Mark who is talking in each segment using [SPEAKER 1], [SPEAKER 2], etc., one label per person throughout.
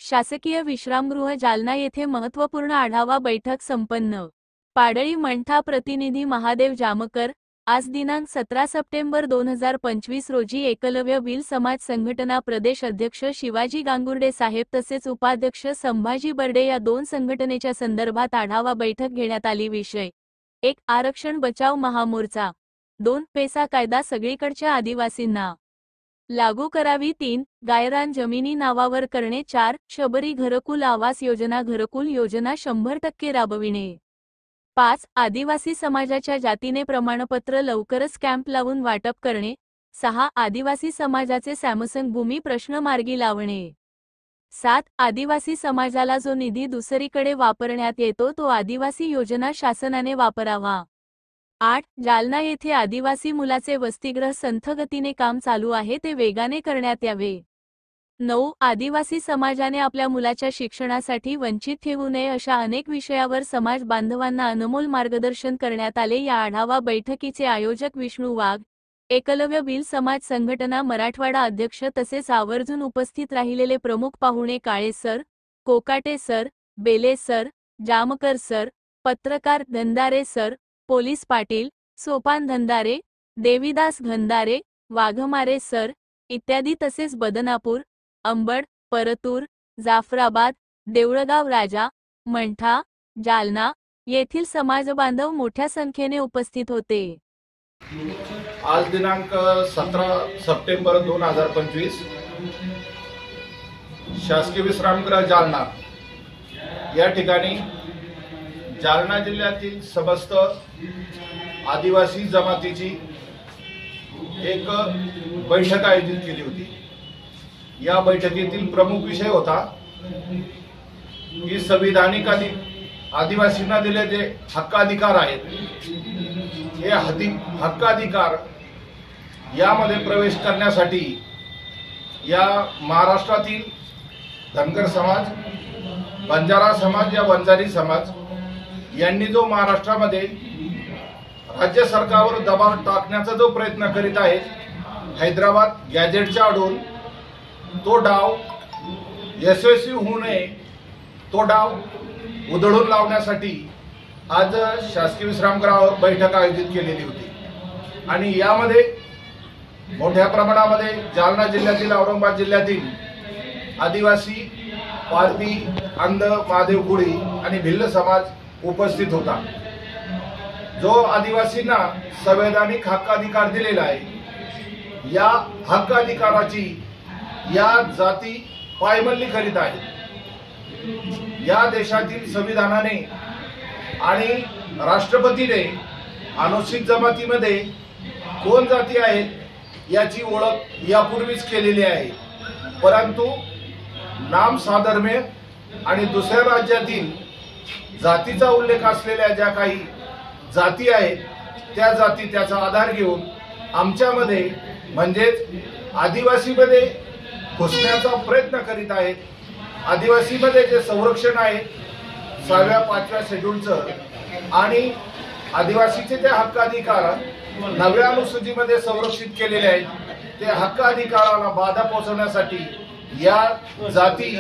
[SPEAKER 1] शासकीय विश्रामगृह जालना येथे महत्त्वपूर्ण आढावा बैठक संपन्न। पाडळी मंठा प्रतिनिधी महादेव जामकर। आज दिनांक 17 सप्टेंबर 2025 रोजी एकलव्य भिल समाज संघटना प्रदेश अध्यक्ष शिवाजी गांगुर्डे साहेब तसेच उपाध्यक्ष संभाजी बर्डे या दोन संघटनेच्या संदर्भात आढावा बैठक घेण्यात आली। विषय 1. आरक्षण बचाव महामोर्चा। 2. पेसा कायदा सगळीकडच्या आदिवासींना लागू करावी। 3. गायरान जमिनी नावावर करणे। 4. शबरी घरकुल आवास योजना घरकुल योजना 100% राबविणे। 5. आदिवासी समाजाच्या जातीने प्रमाणपत्र लवकरच कॅम्प लावून वाटप करणे। 6. आदिवासी समाजाचे सॅमसंग भूमी प्रश्न मार्गी लावणे। 7. आदिवासी समाजाला जो निधी दुसरीकडे वापरण्यात येतो तो आदिवासी योजना शासनाने वापरावा। 8. जालना येथे आदिवासी मुलाचे वसतिगृह संथ गतीने काम चालू आहे ते वेगाने करण्यात यावे। 9. आदिवासी समाजाने आपल्या मुलाच्या शिक्षणासाठी वंचित ठेवू नये अशा अनेक विषयावर समाज बांधवांना अनमोल मार्गदर्शन करण्यात आले। या आढावा बैठकीचे आयोजक विष्णू वाघ, एकलव्य भिल समाज संघटना मराठवाडा अध्यक्ष तसेच आवर्जून उपस्थित राहिलेले प्रमुख पाहुणे Kale sir, Kokate sir, Bele sir, Jamkar sir, पत्रकार Dhandare sir, police Patil, Sopan Dhandare, Devidas Ghandare, Waghmare sir इत्यादी तसेच बदनापूर, अंबड, परतूर, जाफराबाद, देऊळगाव राजा, मंठा, जालना येथील समाजबांधव मोठ्या संख्येने उपस्थित होते।
[SPEAKER 2] आज दिनांक 17 सप्टेंबर 2025 शासकीय विश्रामगृह जालना या ठिकाणी जालना जिल्ह्यातील समस्त आदिवासी जमातीची एक बैठक आयोजित केली होती। या बैठकीतील प्रमुख विषय होता की संविधानिक आदिवासींना दिले जे हक्काधिकार आहेत हे हक्काधिकार यामध्ये प्रवेश करण्यासाठी या महाराष्ट्रातील धनगर समाज, बंजारा समाज या वंजारी समाज यांनी जो महाराष्ट्रामध्ये राज्य सरकारवर दबाव टाकण्याचा जो प्रयत्न करीत आहे, हैदराबाद गॅजेटच्या आडून तो डाव यशस्वी होऊ नये, तो डाव उधळून लावण्यासाठी आज शासकीय विश्रामगृहावर बैठक आयोजित केलेली होती। आणि यामध्ये मोठ्या प्रमाणामध्ये जालना जिल्ह्यातील, औरंगाबाद जिल्ह्यातील आदिवासी, पारधी, अंध, महादेव कुळी आणि भिल्ल समाज उपस्थित होता। जो आदिवासींना संवैधानिक हक्काधिकार दिलेला आहे, या हक्काधिकाराची या जाती पायमल्ली करीत आहेत। या देशातील संविधानाने आणि राष्ट्रपतीने अनुसूचित जमातीमध्ये कोण जाती आहेत याची ओळख यापूर्वीच केलेली आहे, परंतु नाम साधर्म्य आणि दुसऱ्या राज्यातील जातीचा उल्लेख असलेल्या ज्या काही जाती आहेत त्या जाती त्याचा आधार घेऊन आमच्यामध्ये म्हणजेच आदिवासीमध्ये घुसण्याचा प्रयत्न करीत आहेत। आदिवासीमध्ये जे संरक्षण आहे 6व्या 5व्या शेड्यूलचं आणि आदिवासीचे ते हक्काधिकार 9व्या अनुसूचीमध्ये संरक्षित केलेले आहेत, ते हक्काधिकाराला बाधा पोहोचवण्यासाठी या जाती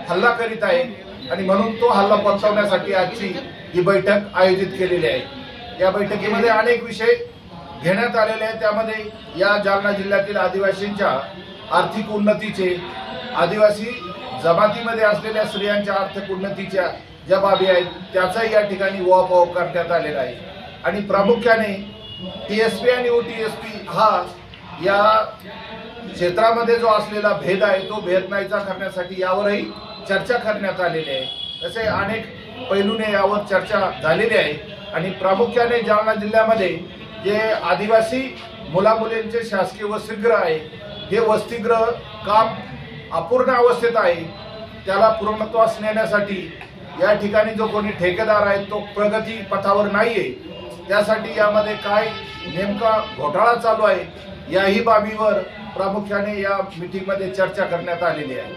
[SPEAKER 2] हल्ला करीत आहेत आणि म्हणून तो हल्ला परतवण्यासाठी आजची ही बैठक आयोजित केलेली आहे। या बैठकीमध्ये अनेक विषय घेण्यात आलेले आहेत। त्यामध्ये या जालना जिल्ह्यातील आदिवासींच्या आर्थिक उन्नतीचे, आदिवासी जमातीमध्ये असलेल्या स्त्रियांच्या आर्थिक उन्नतीच्या ज्या बाबी आहेत त्याचाही या ठिकाणी उहापोह करण्यात आलेला आहे। आणि प्रामुख्याने TSP आणि OTSP हा या क्षेत्रामध्ये जो असलेला भेद आहे तो भेद नाहीसा करण्यासाठी यावरही चर्चा करण्यात आलेली आहे। असे अनेक पैलूने यावर चर्चा झालेली आहे। आणि प्रामुख्याने जालना जिल्ह्यामध्ये जे आदिवासी मुलामुलींचे शासकीय वसतिगृह आहे, हे वसतिगृह काम अपूर्ण अवस्थेत आहे, त्याला पूर्णत्वास नेण्यासाठी या ठिकाणी जो कोणी ठेकेदार आहे तो प्रगती पथावर नाहीये, त्यासाठी यामध्ये काय नेमका घोटाळा चालू आहे याही बाबीवर प्रामुख्याने या मीटिंगमध्ये चर्चा करण्यात आलेली आहे।